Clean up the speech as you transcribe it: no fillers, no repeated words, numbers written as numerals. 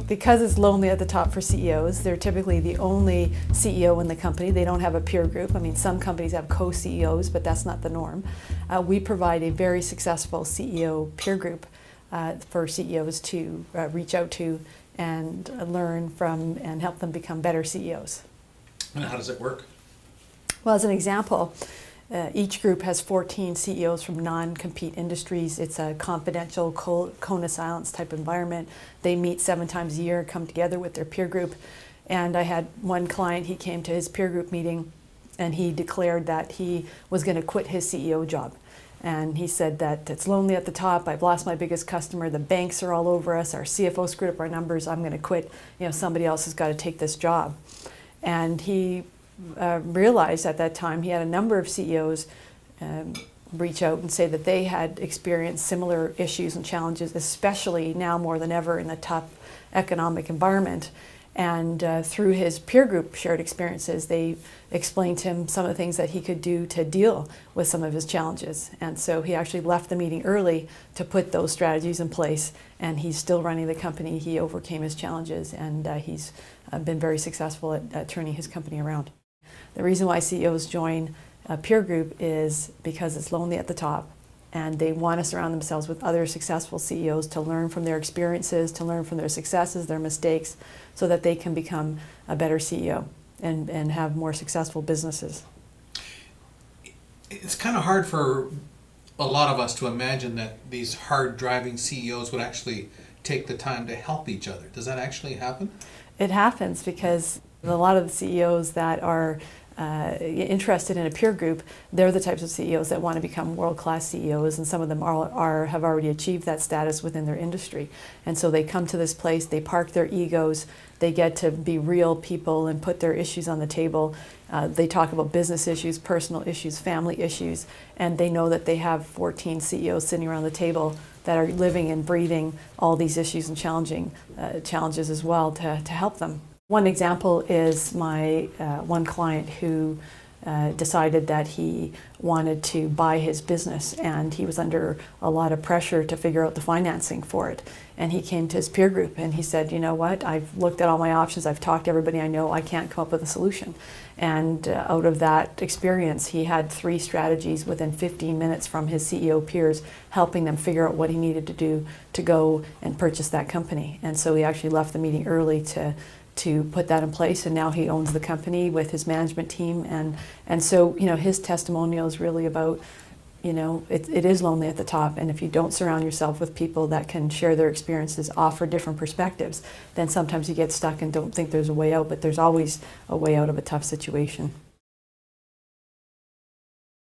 Because it's lonely at the top for CEOs, they're typically the only CEO in the company. They don't have a peer group. I mean, some companies have co-CEOs, but that's not the norm. We provide a very successful CEO peer group for CEOs to reach out to and learn from and help them become better CEOs. And how does it work? Well, as an example, each group has 14 CEOs from non-compete industries. It's a confidential, cone of silence type environment. They meet 7 times a year, come together with their peer group. And I had one client, he came to his peer group meeting and he declared that he was going to quit his CEO job. And he said that it's lonely at the top, I've lost my biggest customer, the banks are all over us, our CFO screwed up our numbers, I'm going to quit. You know, somebody else has got to take this job. And he realized at that time he had a number of CEOs reach out and say that they had experienced similar issues and challenges, especially now more than ever in the tough economic environment. And through his peer group shared experiences, they explained to him some of the things that he could do to deal with some of his challenges. And so he actually left the meeting early to put those strategies in place, and he's still running the company. He overcame his challenges, and he's been very successful at turning his company around. The reason why CEOs join a peer group is because it's lonely at the top, and they want to surround themselves with other successful CEOs to learn from their experiences, to learn from their successes, their mistakes, so that they can become a better CEO and have more successful businesses. It's kind of hard for a lot of us to imagine that these hard-driving CEOs would actually take the time to help each other. Does that actually happen? It happens because a lot of the CEOs that are interested in a peer group, they're the types of CEOs that want to become world-class CEOs, and some of them have already achieved that status within their industry. And so they come to this place, they park their egos, they get to be real people and put their issues on the table. They talk about business issues, personal issues, family issues, and they know that they have 14 CEOs sitting around the table that are living and breathing all these issues and challenges as well to help them. One example is my one client who decided that he wanted to buy his business, and he was under a lot of pressure to figure out the financing for it. And he came to his peer group and he said, you know what, I've looked at all my options, I've talked to everybody I know, I can't come up with a solution. And out of that experience, he had 3 strategies within 15 minutes from his CEO peers, helping them figure out what he needed to do to go and purchase that company. And so he actually left the meeting early to put that in place, and now he owns the company with his management team. And so, you know, his testimonial is really about, you know, it is lonely at the top, and if you don't surround yourself with people that can share their experiences, offer different perspectives, then sometimes you get stuck and don't think there's a way out, but there's always a way out of a tough situation.